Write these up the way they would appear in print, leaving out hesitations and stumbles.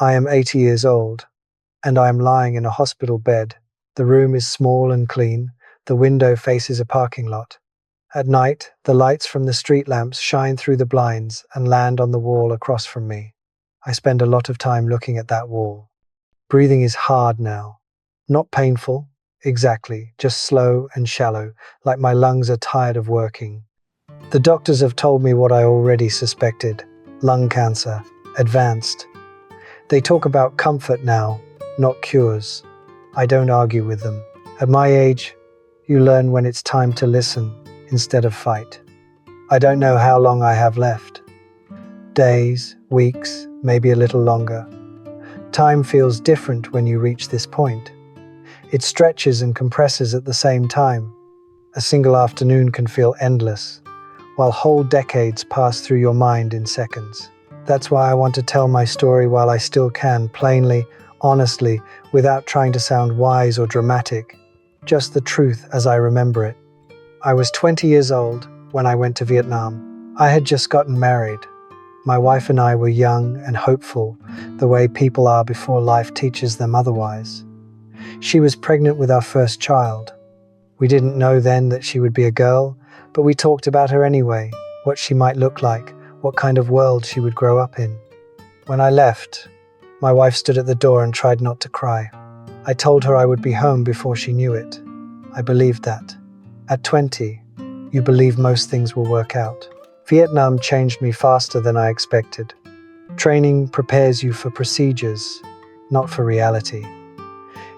I am 80 years old, and I am lying in a hospital bed. The room is small and clean. The window faces a parking lot. At night, the lights from the street lamps shine through the blinds and land on the wall across from me. I spend a lot of time looking at that wall. Breathing is hard now. Not painful, exactly, just slow and shallow, like my lungs are tired of working. The doctors have told me what I already suspected: lung cancer, advanced. They talk about comfort now, not cures. I don't argue with them. At my age, you learn when it's time to listen instead of fight. I don't know how long I have left. Days, weeks, maybe a little longer. Time feels different when you reach this point. It stretches and compresses at the same time. A single afternoon can feel endless, while whole decades pass through your mind in seconds. That's why I want to tell my story while I still can, plainly, honestly, without trying to sound wise or dramatic. Just the truth as I remember it. I was 20 years old when I went to Vietnam. I had just gotten married. My wife and I were young and hopeful, the way people are before life teaches them otherwise. She was pregnant with our first child. We didn't know then that she would be a girl, but we talked about her anyway, what she might look like, what kind of world she would grow up in. When I left, my wife stood at the door and tried not to cry. I told her I would be home before she knew it. I believed that. At 20, you believe most things will work out. Vietnam changed me faster than I expected. Training prepares you for procedures, not for reality.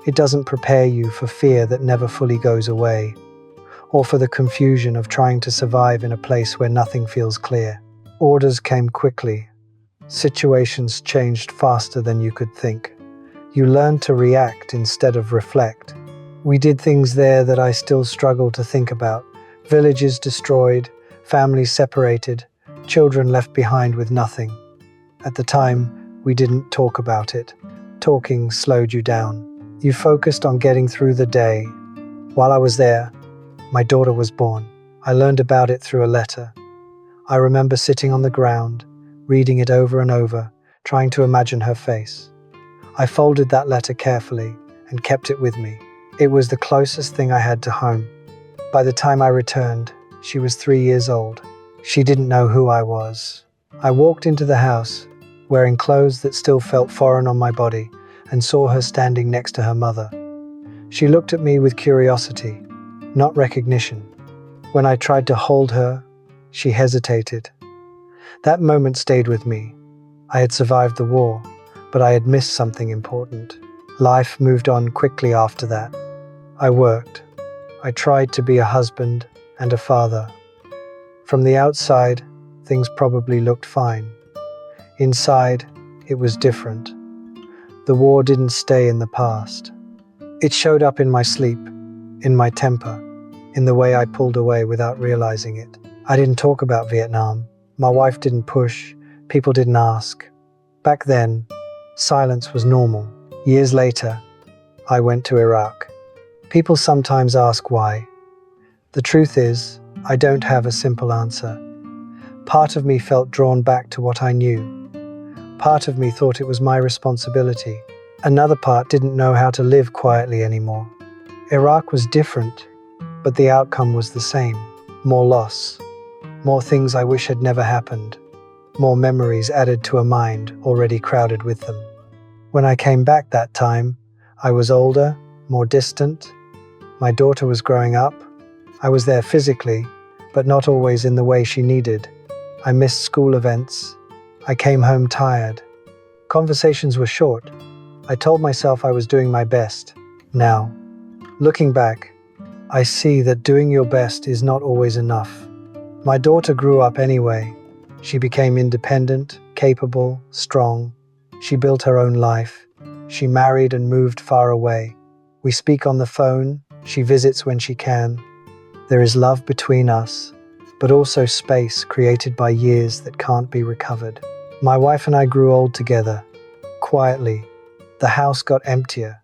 It doesn't prepare you for fear that never fully goes away, or for the confusion of trying to survive in a place where nothing feels clear. Orders came quickly. Situations changed faster than you could think. You learned to react instead of reflect. We did things there that I still struggle to think about. Villages destroyed, families separated, children left behind with nothing. At the time, we didn't talk about it. Talking slowed you down. You focused on getting through the day. While I was there, my daughter was born. I learned about it through a letter. I remember sitting on the ground, reading it over and over, trying to imagine her face. I folded that letter carefully and kept it with me. It was the closest thing I had to home. By the time I returned, she was 3 years old. She didn't know who I was. I walked into the house, wearing clothes that still felt foreign on my body, and saw her standing next to her mother. She looked at me with curiosity, not recognition. When I tried to hold her, she hesitated. That moment stayed with me. I had survived the war, but I had missed something important. Life moved on quickly after that. I worked. I tried to be a husband and a father. From the outside, things probably looked fine. Inside, it was different. The war didn't stay in the past. It showed up in my sleep, in my temper, in the way I pulled away without realizing it. I didn't talk about Vietnam. My wife didn't push. People didn't ask. Back then, silence was normal. Years later, I went to Iraq. People sometimes ask why. The truth is, I don't have a simple answer. Part of me felt drawn back to what I knew. Part of me thought it was my responsibility. Another part didn't know how to live quietly anymore. Iraq was different, but the outcome was the same. More loss. More things I wish had never happened. More memories added to a mind already crowded with them. When I came back that time, I was older, more distant. My daughter was growing up. I was there physically, but not always in the way she needed. I missed school events. I came home tired. Conversations were short. I told myself I was doing my best. Now, looking back, I see that doing your best is not always enough. My daughter grew up anyway. She became independent, capable, strong. She built her own life. She married and moved far away. We speak on the phone. She visits when she can. There is love between us, but also space created by years that can't be recovered. My wife and I grew old together, quietly. The house got emptier.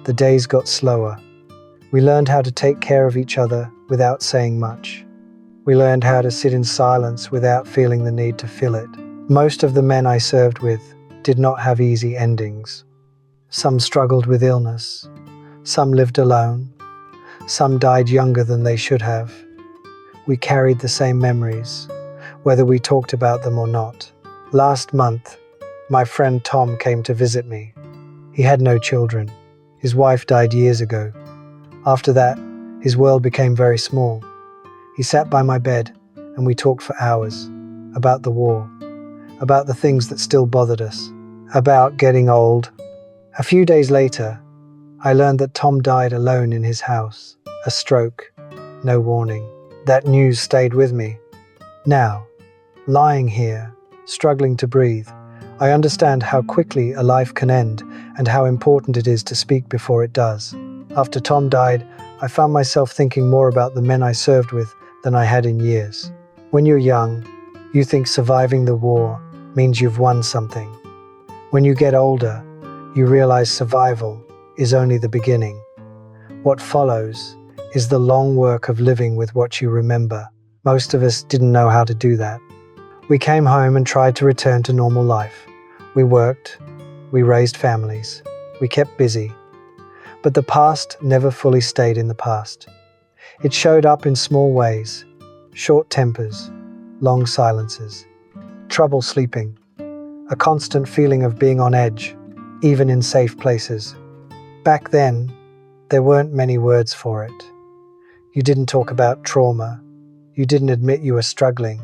The days got slower. We learned how to take care of each other without saying much. We learned how to sit in silence without feeling the need to fill it. Most of the men I served with did not have easy endings. Some struggled with illness. Some lived alone. Some died younger than they should have. We carried the same memories, whether we talked about them or not. Last month, my friend Tom came to visit me. He had no children. His wife died years ago. After that, his world became very small. He sat by my bed, and we talked for hours about the war, about the things that still bothered us, about getting old. A few days later, I learned that Tom died alone in his house. A stroke, no warning. That news stayed with me. Now, lying here, struggling to breathe, I understand how quickly a life can end and how important it is to speak before it does. After Tom died, I found myself thinking more about the men I served with than I had in years. When you're young, you think surviving the war means you've won something. When you get older, you realize survival is only the beginning. What follows is the long work of living with what you remember. Most of us didn't know how to do that. We came home and tried to return to normal life. We worked, we raised families, we kept busy. But the past never fully stayed in the past. It showed up in small ways: short tempers, long silences, trouble sleeping, a constant feeling of being on edge, even in safe places. Back then, there weren't many words for it. You didn't talk about trauma. You didn't admit you were struggling.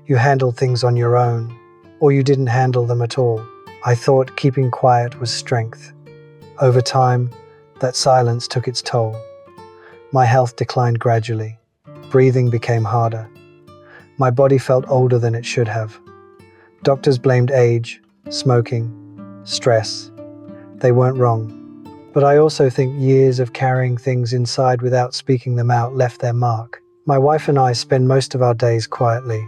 You handled things on your own, or you didn't handle them at all. I thought keeping quiet was strength. Over time, that silence took its toll. My health declined gradually. Breathing became harder. My body felt older than it should have. Doctors blamed age, smoking, stress. They weren't wrong. But I also think years of carrying things inside without speaking them out left their mark. My wife and I spend most of our days quietly.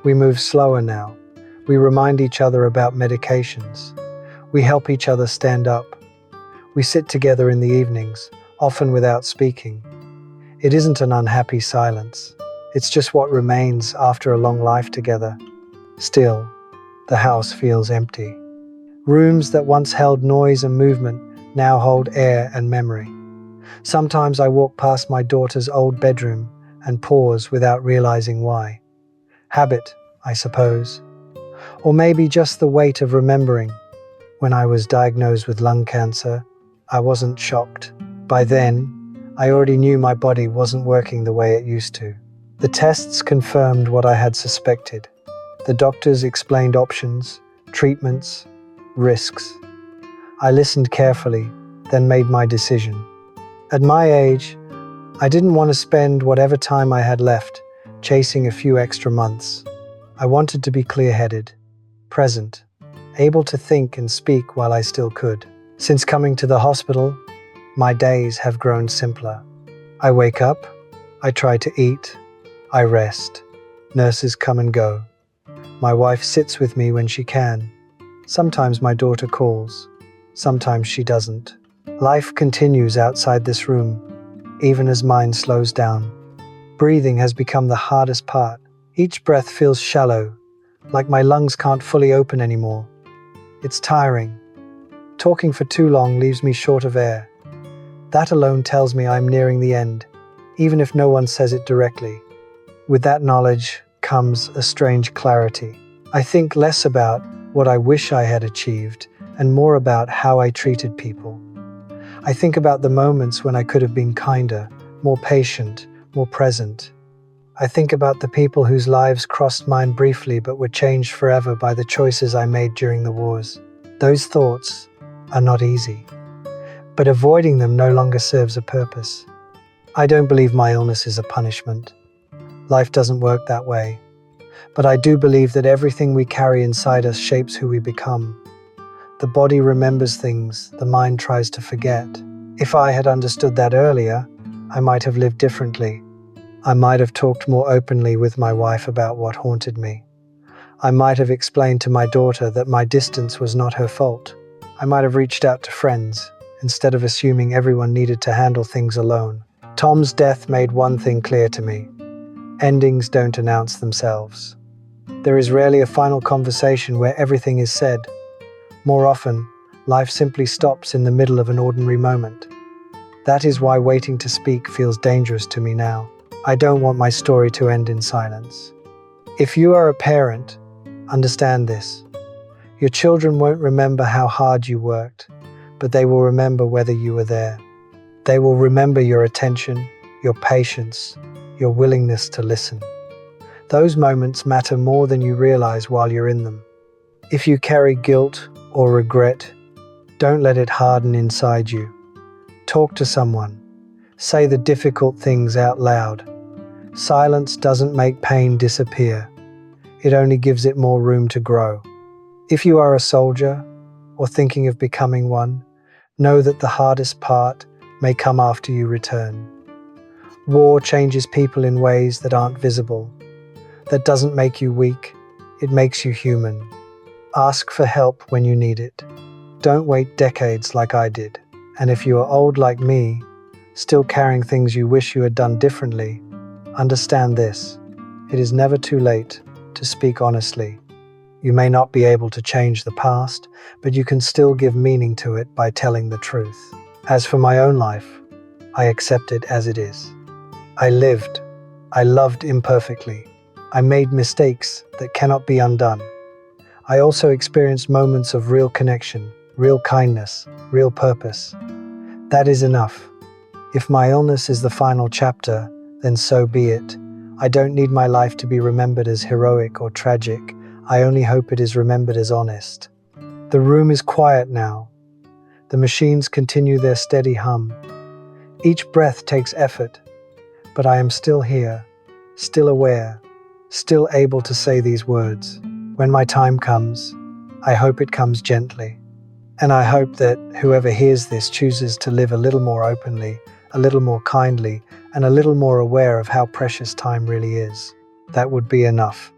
We move slower now. We remind each other about medications. We help each other stand up. We sit together in the evenings, often without speaking. It isn't an unhappy silence. It's just what remains after a long life together. Still, the house feels empty. Rooms that once held noise and movement now hold air and memory. Sometimes I walk past my daughter's old bedroom and pause without realizing why. Habit, I suppose. Or maybe just the weight of remembering. When I was diagnosed with lung cancer, I wasn't shocked. By then, I already knew my body wasn't working the way it used to. The tests confirmed what I had suspected. The doctors explained options, treatments, risks. I listened carefully, then made my decision. At my age, I didn't want to spend whatever time I had left chasing a few extra months. I wanted to be clear-headed, present, able to think and speak while I still could. Since coming to the hospital, my days have grown simpler. I wake up, I try to eat, I rest. Nurses come and go. My wife sits with me when she can. Sometimes my daughter calls, sometimes she doesn't. Life continues outside this room, even as mine slows down. Breathing has become the hardest part. Each breath feels shallow, like my lungs can't fully open anymore. It's tiring. Talking for too long leaves me short of air. That alone tells me I'm nearing the end, even if no one says it directly. With that knowledge comes a strange clarity. I think less about what I wish I had achieved and more about how I treated people. I think about the moments when I could have been kinder, more patient, more present. I think about the people whose lives crossed mine briefly but were changed forever by the choices I made during the wars. Those thoughts are not easy, but avoiding them no longer serves a purpose. I don't believe my illness is a punishment. Life doesn't work that way. But I do believe that everything we carry inside us shapes who we become. The body remembers things the mind tries to forget. If I had understood that earlier, I might have lived differently. I might have talked more openly with my wife about what haunted me. I might have explained to my daughter that my distance was not her fault. I might have reached out to friends, instead of assuming everyone needed to handle things alone. Tom's death made one thing clear to me. Endings don't announce themselves. There is rarely a final conversation where everything is said. More often, life simply stops in the middle of an ordinary moment. That is why waiting to speak feels dangerous to me now. I don't want my story to end in silence. If you are a parent, understand this. Your children won't remember how hard you worked, but they will remember whether you were there. They will remember your attention, your patience, your willingness to listen. Those moments matter more than you realize while you're in them. If you carry guilt or regret, don't let it harden inside you. Talk to someone. Say the difficult things out loud. Silence doesn't make pain disappear. It only gives it more room to grow. If you are a soldier or thinking of becoming one, know that the hardest part may come after you return. War changes people in ways that aren't visible. That doesn't make you weak, it makes you human. Ask for help when you need it. Don't wait decades like I did. And if you are old like me, still carrying things you wish you had done differently, understand this. It is never too late to speak honestly. You may not be able to change the past, but you can still give meaning to it by telling the truth. As for my own life, I accept it as it is. I lived. I loved imperfectly. I made mistakes that cannot be undone. I also experienced moments of real connection, real kindness, real purpose. That is enough. If my illness is the final chapter, then so be it. I don't need my life to be remembered as heroic or tragic. I only hope it is remembered as honest. The room is quiet now. The machines continue their steady hum. Each breath takes effort, but I am still here, still aware, still able to say these words. When my time comes, I hope it comes gently. And I hope that whoever hears this chooses to live a little more openly, a little more kindly, and a little more aware of how precious time really is. That would be enough.